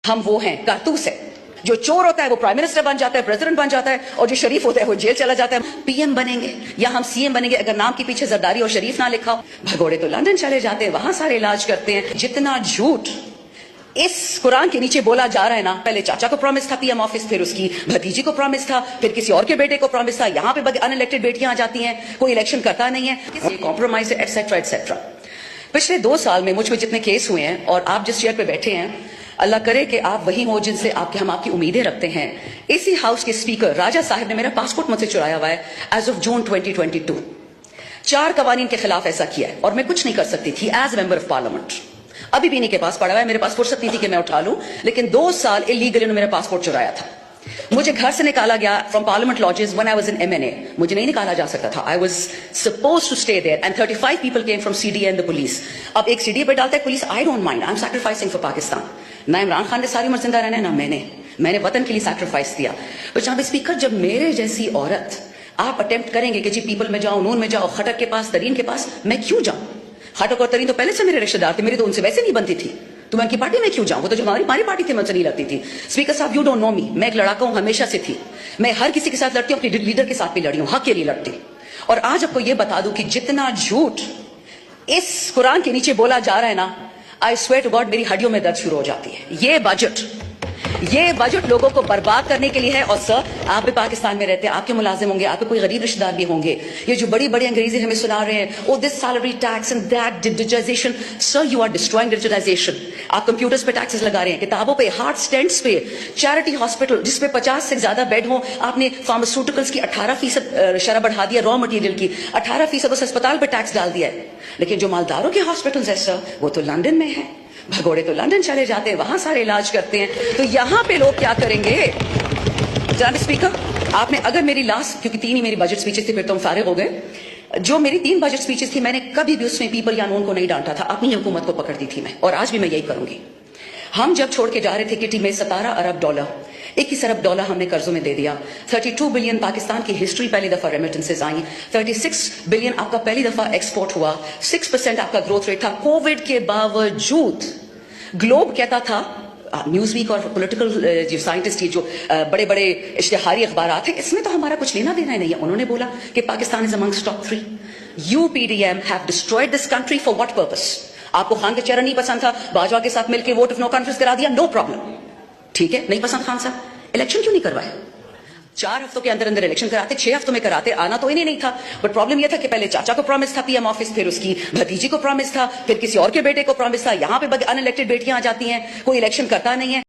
ہم وہ ہیں کارتوس ہے. جو چور ہوتا ہے وہ پرائم منسٹر بن جاتا ہے, پریزیڈنٹ بن جاتا ہے, اور جو شریف ہوتا ہے وہ جیل چلا جاتا ہے. پی ایم بنیں گے یا ہم سی ایم بنیں گے, اگر نام کے پیچھے زرداری اور شریف نہ لکھا ہو. بھگوڑے تو لندن چلے جاتے ہیں, وہاں سارے علاج کرتے ہیں. جتنا جھوٹ اس قرآن کے نیچے بولا جا رہا ہے نا, پہلے چاچا کو پرومس تھا پی ایم آفس, پھر اس کی بھتیجی کو پرومس تھا, پھر کسی اور کے بیٹے کو پرومس تھا, یہاں پہ ان الیکٹڈ بیٹیاں آ جاتی ہیں, کوئی الیکشن کرتا نہیں ہے, کسی کمپرومائز ایٹسیٹرا ایٹسیٹرا. پچھلے 2 سال میں مجھ پہ جتنے کیس ہوئے ہیں, اور آپ جس چیئر پہ بیٹھے ہیں, اللہ کرے کہ آپ وہی ہو جن سے ہم آپ کی امیدیں رکھتے ہیں. اسی ہاؤس کے اسپیکر راجہ صاحب نے میرا پاسپورٹ مجھ سے چرایا ہوا ہے ایز آف جون 2022. 4 قوانین کے خلاف ایسا کیا ہے, اور میں کچھ نہیں کر سکتی تھی ایز ممبر آف پارلیمنٹ. ابھی بھی نہیں کے پاس پڑا ہوا ہے, میرے پاس فرصت نہیں تھی کہ میں اٹھا لوں, لیکن 2 سال اللیگلی انہوں نے میرا پاسپورٹ چرایا تھا. مجھے گھر سے نکالا گیا from parliament lodges when I was in MNA. مجھے نہیں نکالا جا سکتا تھا. I was supposed to stay there and 35 people came from CDA and the police. اب ایک CDA پہ ڈالتا ہے police, I don't mind, I'm sacrificing for Pakistan. نہ عمران خان نے ساری عمر زندہ رہنا ہے, نہ میں نے وطن کے لیے سیکریفائس کیا. تو جناب اسپیکر, جب میرے جیسی عورت آپ اٹیمپٹ کریں گے کہ جی پیپل میں جاؤ, نون میں جاؤ, خٹک کے پاس, ترین کے پاس, میں کیوں جاؤں؟ خٹک اور ترین تو پہلے سے میرے رشتے دار تھے, میری تو ان سے ویسے نہیں بنتی تھی, تو میں ان کی پارٹی میں کیوں جاؤں؟ وہ تو جو ہماری پارٹی تھی میں ان سے نہیں لڑتی تھی. اسپیکر صاحب, یو ڈونٹ نو می, میں ایک لڑاکا ہوں, ہمیشہ سے تھی. میں ہر کسی کے ساتھ لڑتی ہوں, اپنی لیڈر کے ساتھ بھی لڑی ہوں, حق کے لیے لڑتی. اور آج آپ کو یہ بتا دوں کہ جتنا جھوٹ اس قرآن کے نیچے بولا جا رہا ہے نا, آئی سویئر ٹو گاڈ میری ہڈیوں میں درد شروع ہو جاتی ہے. یہ بجٹ لوگوں کو برباد کرنے کے لیے ہے. اور سر, آپ بھی پاکستان میں رہتے ہیں, آپ کے ملازم ہوں گے, آپ کے کوئی غریب رشتہ دار بھی ہوں گے. یہ جو بڑی بڑی انگریزی ہمیں سنا رہے ہیں, oh this salary tax and that digitization, sir you are destroying digitization. آپ کمپیوٹرز پہ ٹیکسز لگا رہے ہیں, کتابوں پہ, ہارٹ اسٹینٹس پہ, چیریٹی ہاسپٹل جس پہ 50 سے زیادہ بیڈ ہوں, آپ نے فارماسیوٹیکلز کی 18% شرح بڑھا دیا, را مٹیریل کی 18% اس اسپتال پہ ٹیکس ڈال دیا ہے. لیکن جو مالداروں کے ہاسپٹلز ہیں سر, وہ تو لندن میں ہے. بھگوڑے تو لندن چلے جاتے ہیں, وہاں سارے علاج کرتے ہیں. تو یہاں پہ لوگ کیا کریں گے؟ جناب اسپیکر, آپ نے اگر میری لاسٹ, کیونکہ 3 ہی میری بجٹ سپیچز تھی, پھر تو ہم فارغ ہو گئے, جو میری 3 بجٹ سپیچز تھی, میں نے کبھی بھی اس میں پیپل یا نون کو نہیں ڈانٹا تھا, اپنی حکومت کو پکڑتی تھی میں, اور آج بھی میں یہی کروں گی. ہم جب چھوڑ کے جا رہے تھے کٹی میں $17 ارب, 21 ارب ڈالر ہم نے قرضوں میں دے دیا. 32 بلین پاکستان کی ہسٹری پہلی دفعہ ریمیٹنسز آئیں. 36 بلین آپ کا پہلی دفعہ ایکسپورٹ ہوا. 6% آپ کا گروتھ ریٹ تھا. کووڈ کے باوجود گلوب کہتا تھا, نیوز ویک اور پولیٹیکل جو سائنٹسٹ جو بڑے بڑے اشتہاری اخبارات ہیں, اس میں تو ہمارا کچھ لینا دینا نہیں ہے. انہوں نے بولا کہ پاکستان از amongst top 3. You PDM have destroyed this country for what purpose? آپ کو خان کا چہرہ نہیں پسند تھا, باجوہ کے ساتھ مل کے ووٹ آف نو کانفیڈنس کرا دیا, نو پرابلم, ٹھیک ہے, نہیں پسند خان صاحب, الیکشن کیوں نہیں کروائے؟ 4 ہفتوں کے اندر الیکشن کراتے, 6 ہفتوں میں کراتے, آنا تو انہیں نہیں تھا. بٹ پرابلم یہ تھا کہ پہلے چاچا کو پرومس تھا پی ایم آفس, پھر اس کی بھتیجی کو پرومس تھا, پھر کسی اور کے بیٹے کو پرومس تھا, یہاں پہ ان الیکٹڈ بیٹیاں آ جاتی ہیں, کوئی الیکشن کرتا نہیں ہے.